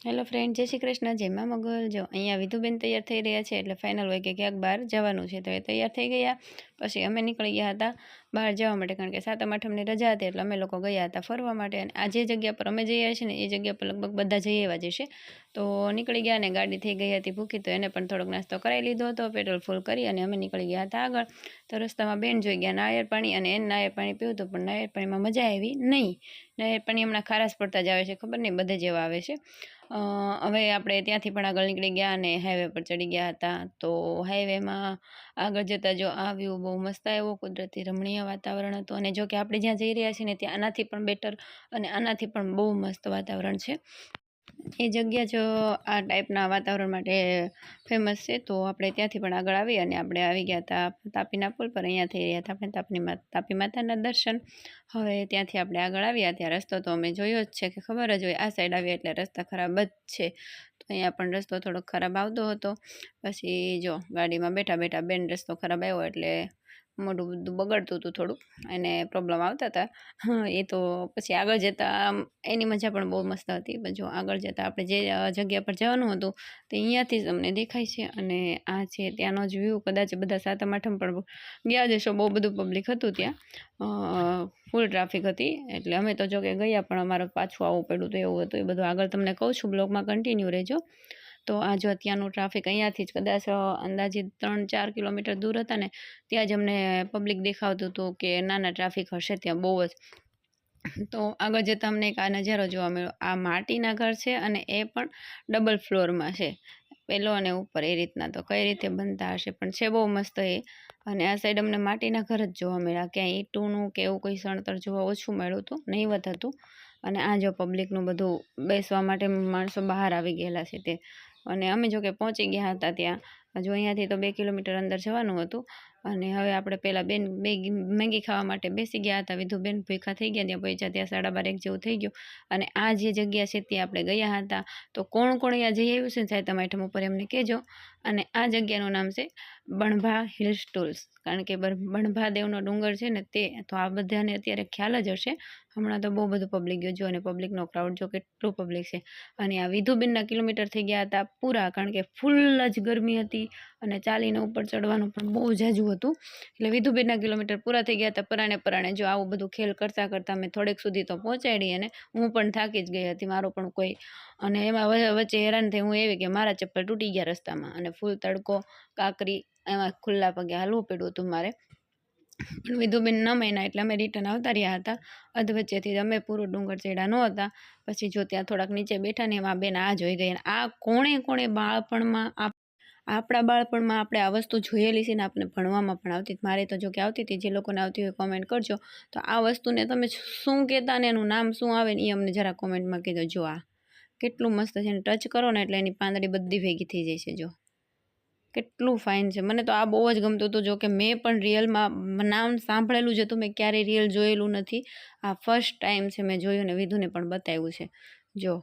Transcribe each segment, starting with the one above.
Hello friend, જય શ્રી કૃષ્ણ, જય મા મગલ. જો અહીંયા વિધુબેન તૈયાર થઈ રહ્યા છે એટલે ફાઇનલ હોય કે ક્યાંક બહાર જવાનું છે. તો એ તૈયાર થઈ ગયા પછી અમે નીકળી ગયા હતા બહાર જવા માટે, કારણ કે સાતમ આઠમની રજા હતી એટલે અમે લોકો ગયા હતા ફરવા માટે. અને આ જે જગ્યા પર અમે જઈ આવ્યા છીએ ને એ જગ્યા પર લગભગ બધા જઈ એવા જશે. તો નીકળી ગયા ને ગાડી થઈ ગઈ હતી ભૂખી, તો એને પણ થોડોક નાસ્તો કરાવી લીધો હતો, પેટ્રોલ ફૂલ કરી અને અમે નીકળી ગયા હતા આગળ. તો રસ્તામાં બેન જોઈ ગયા નાળિયેર પાણી, અને એને નાળિયેર પાણી પીવું હતું પણ નાળિયેર પાણીમાં મજા આવી નહીં. નાળિયેર પાણી હમણાં ખારાશ પડતા જ આવે છે, ખબર નહીં બધે જેવા આવે છે. હવે આપણે ત્યાંથી પણ આગળ નીકળી ગયા અને હાઈવે પર ચડી ગયા હતા. તો હાઈવેમાં આગળ જતાં જો આ વ્યૂ બહુ મસ્ત આવ્યો, કુદરતી રમણીય વાતાવરણ હતું. અને જો કે આપણે જ્યાં જઈ રહ્યા છીએ ને ત્યાં આનાથી પણ બેટર અને આનાથી પણ બહુ મસ્ત વાતાવરણ છે. એ જગ્યા જો આ ટાઈપના વાતાવરણ માટે ફેમસ છે. તો આપણે ત્યાંથી પણ આગળ આવી અને આપણે આવી ગયા હતા તાપીના પુલ પર. અહીંયા થઈ રહ્યા હતા આપણે તાપી માતાના દર્શન. હવે ત્યાંથી આપણે આગળ આવ્યા ત્યાં રસ્તો તો અમે જોયો જ છે કે ખબર જ હોય, આ સાઈડ આવ્યા એટલે રસ્તા ખરાબ જ છે. તો અહીંયા પણ રસ્તો થોડોક ખરાબ આવતો હતો. પછી જો ગાડીમાં બેઠા બેઠા બેન રસ્તો ખરાબ આવ્યો એટલે મોઢું બધું બગડતું હતું, થોડુંક એને પ્રોબ્લેમ આવતા હતા. એ તો પછી આગળ જતાં એની મજા પણ બહુ મસ્ત હતી. પણ જો આગળ જતાં આપણે જે જગ્યા પર જવાનું હતું તે અહીંયાથી જ અમને દેખાય છે. અને આ છે ત્યાંનો જ વ્યૂ. કદાચ બધા સાતમ આઠમ પણ ગયા જશો, બહુ બધું પબ્લિક હતું ત્યાં, ફૂલ ટ્રાફિક હતી. એટલે અમે તો જો કે ગયા પણ અમારે પાછું આવવું પડ્યું હતું, એવું હતું. એ બધું આગળ તમને કહું છું, બ્લોગમાં કન્ટિન્યુ રહેજો. તો આ જો ત્યાંનું ટ્રાફિક અહીંયાથી જ કદાચ અંદાજિત 3-4 કિલોમીટર દૂર હતા ને ત્યાં જ અમને પબ્લિક દેખાવતું હતું કે નાના ટ્રાફિક હશે ત્યાં બહુ જ. તો આગળ જતાં અમને એક આ નજારો જોવા મળ્યો. આ માટીના ઘર છે અને એ પણ ડબલ ફ્લોરમાં છે, પહેલો અને ઉપર એ રીતના. તો કઈ રીતે બનતા હશે પણ છે બહુ મસ્ત એ. અને આ સાઈડ અમને માટીના ઘર જ જોવા મળ્યા, ક્યાંય ઈંટોનું કે એવું કોઈ સણતર જોવા ઓછું મળ્યું હતું, નહીંવત હતું. અને આ જો પબ્લિકનું બધું બેસવા માટે માણસો બહાર આવી ગયેલા છે તે. અને અમે જો કે પહોંચી ગયા હતા ત્યાં. હજુ અહીંયાથી તો 2 કિલોમીટર અંદર જવાનું હતું. અને હવે આપણે પહેલાં બેન મેગી ખાવા માટે બેસી ગયા હતા. વિધુબેન ભૂખ્યા થઈ ગયા, ત્યાં પહોંચ્યા ત્યાં 12:30 જેવું થઈ ગયું. અને આ જે જગ્યા છે ત્યાં આપણે ગયા હતા. તો કોણ કોણ અહીંયા જઈ આવ્યું છે ને સાતમ આઠમ ઉપર એમને કહેજો. અને આ જગ્યાનું નામ છે બણભા હિલ સ્ટોલ્સ, કારણ કે બણભા દેવનો ડુંગર છે ને તે. તો આ બધાને અત્યારે ખ્યાલ જ હશે. હમણાં તો બહુ બધું પબ્લિક ગયું જો, અને પબ્લિકનો ક્રાઉડ જો કેટલું પબ્લિક છે. અને આ વિધુબેનના કિલોમીટર થઈ ગયા હતા પૂરા, કારણ કે ફૂલ જ ગરમી હતી અને ચાલીને ઉપર ચડવાનું પણ બહુ ઝાઝું હતું. એટલે વિધુબેનના કિલોમીટર પૂરા થઈ ગયા હતા પરાણે જો આવું બધું ખેલ કરતાં કરતાં મેં થોડેક સુધી તો પહોંચાડી. અને હું પણ થાકી જ ગઈ હતી, મારો પણ કોઈ. અને એમાં વચ્ચે હેરાન થઈ હું એવી કે મારા ચપ્પલ તૂટી ગયા રસ્તામાં, અને ફૂલ તડકો, કાકરી, એમાં ખુલ્લા પગે હાલવું પડ્યું હતું મારે. પણ વિધુબેન ન માન્યા એટલે અમે રિટર્ન આવતા રહ્યા હતા. અધવચ્ચેથી અમે પૂરો ડુંગર ચડ્યા ન હતા. પછી જો ત્યાં થોડાક નીચે બેઠા ને એમાં બેન આ જોઈ ગઈ. આ કોણે બાળપણમાં આપણા બાળપણમાં આપણે આ વસ્તુ જોયેલી છે ને આપણને ભણવામાં પણ આવતી. મારે તો જો કે આવતી હતી, જે લોકોને આવતી હોય કોમેન્ટ કરજો. તો આ વસ્તુને તમે શું કહેતા ને એનું નામ શું આવે ને એ અમને જરા કોમેન્ટમાં કહેજો. જો આ કેટલું મસ્ત છે, ને ટચ કરો ને એટલે એની પાંદડી બધી ભેગી થઈ જાય છે. જો કેટલું ફાઇન છે, મને તો આ બહુ જ ગમતું હતું. જો કે મેં પણ રિયલમાં નામ સાંભળેલું જ હતું, મેં ક્યારેય રિયલ જોયેલું નથી. આ ફર્સ્ટ ટાઈમ છે મેં જોયું ને વિધુને પણ બતાવ્યું છે. જો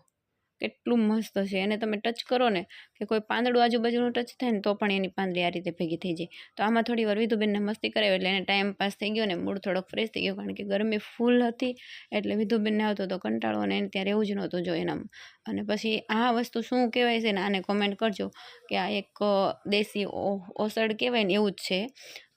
કેટલું મસ્ત છે. એને તમે ટચ કરો ને કે કોઈ પાંદડું આજુબાજુનું ટચ થાય ને તો પણ એની પાંદડી આ રીતે ભેગી થઈ જાય. તો આમાં થોડી વાર વિધુબેનને મસ્તી કરાવી એટલે એને ટાઈમ પાસ થઈ ગયો ને મૂડ થોડોક ફ્રેશ થઈ ગયો, કારણ કે ગરમી ફૂલ હતી. એટલે વિધુબેનને આવતો તો કંટાળો અને એને ત્યાં રહેવું જ નહોતું જો એનામાં. અને પછી આ વસ્તુ શું કહેવાય છે ને આને કોમેન્ટ કરજો કે આ એક દેશી ઓસડ કહેવાય ને એવું જ છે.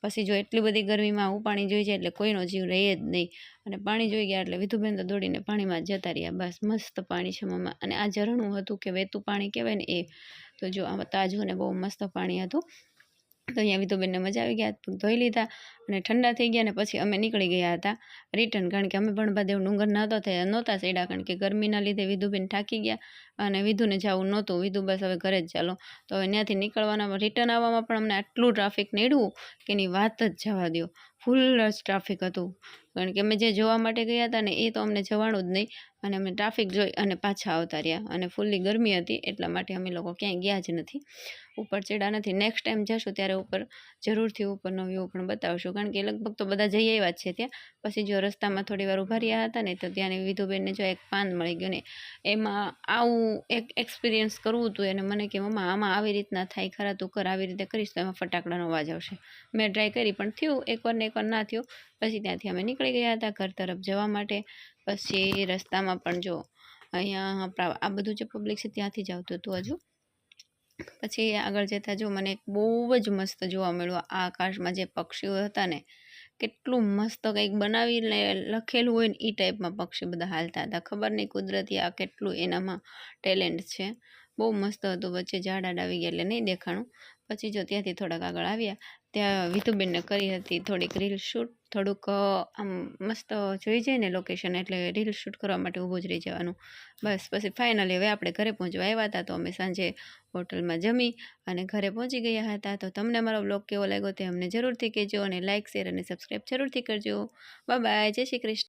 પછી જો એટલી બધી ગરમીમાં આવું પાણી જોઈ જાય એટલે કોઈનો જીવ રહે જ નહીં. અને પાણી જોઈ ગયા એટલે વિધુબેન તો દોડીને પાણીમાં જતા રહ્યા. બસ મસ્ત પાણી છે મમ્મા. અને આ ઝરણું હતું કે વહેતું પાણી કહેવાય ને એ. તો જો આમાં તાજું ને બહુ મસ્ત પાણી હતું. તો અહીંયા વિધુબેનને મજા આવી ગયા, પગ ધોઈ લીધા અને ઠંડા થઈ ગયા. ને પછી અમે નીકળી ગયા હતા રિટર્ન, કારણ કે અમે બણભાદેવ ડુંગર નહોતા ચડ્યા, કારણ કે ગરમીના લીધે વિધુબેન થાકી ગયા અને વિધુને જવું નહોતું. વિધુ બસ હવે ઘરે જ ચાલો. તો હવે ત્યાંથી નીકળવાના રિટર્ન આવવામાં પણ અમને આટલું ટ્રાફિક નડ્યું કે એની વાત જ જવા દો. ફૂલ જ ટ્રાફિક હતું, કારણ કે અમે જે જોવા માટે ગયા હતા ને એ તો અમને જવાનું જ નહીં. અને અમે ટ્રાફિક જોઈ અને પાછા આવતા રહ્યા. અને ફૂલ્લી ગરમી હતી એટલા માટે અમે લોકો ક્યાંય ગયા જ નથી, ઉપર ચડ્યા નથી. નેક્સ્ટ ટાઈમ જશું ત્યારે ઉપર જરૂરથી ઉપરનો વ્યૂ પણ બતાવશું, કારણ કે લગભગ તો બધા જઈ આવ્યા જ છે ત્યાં. પછી જો રસ્તામાં થોડી વાર ઊભા રહ્યા હતા ને તો ત્યાંની વિધુબેનને જો એક પાન મળી ગયું ને એમાં આવું એક એક્સપિરિયન્સ કરવું હતું એને. મને કે મમ્મા આમાં આવી રીતના થાય ખરા, તું કર આવી રીતે કરીશ તો એમાં ફટાકડાનો અવાજ આવશે. મેં ટ્રાય કરી પણ થયું એકવાર ને એકવાર ના થયું. પછી ત્યાંથી અમે નીકળી ગયા હતા ઘર તરફ જવા માટે. પછી રસ્તામાં પણ જો અહીંયા આપણા આ બધું જે પબ્લિક છે ત્યાંથી જ આવતું હતું હજુ. પછી આગળ જતાં જો મને એક બહુ જ મસ્ત જોવા મળ્યું. આ આકાશમાં જે પક્ષીઓ હતા ને, કેટલું મસ્ત કંઈક બનાવીને લખેલું હોય ને એ ટાઈપમાં પક્ષી બધા હાલતા હતા. ખબર નહીં કુદરતી આ કેટલું એનામાં ટેલેન્ટ છે. બહુ મસ્ત હતું. વચ્ચે ઝાડ આવી ગયા એટલે નહીં દેખાણું. પછી જો ત્યાંથી થોડાક આગળ આવ્યા ત્યાં વિધુબેનને કરી હતી થોડીક રીલ શૂટ. થોડુંક આમ મસ્ત જોઈ જાય ને લોકેશન એટલે રીલ શૂટ કરવા માટે ઊભું જ રહી જવાનું. બસ પછી ફાઇનલી હવે આપણે ઘરે પહોંચવા આવ્યા હતા, તો અમે સાંજે હોટલમાં જમી અને ઘરે પહોંચી ગયા હતા. તો તમને અમારો બ્લોગ કેવો લાગ્યો તે અમને જરૂરથી કહેજો અને લાઇક, શેર અને સબસ્ક્રાઈબ જરૂરથી કરજો. બાય બાય, જય શ્રી કૃષ્ણ.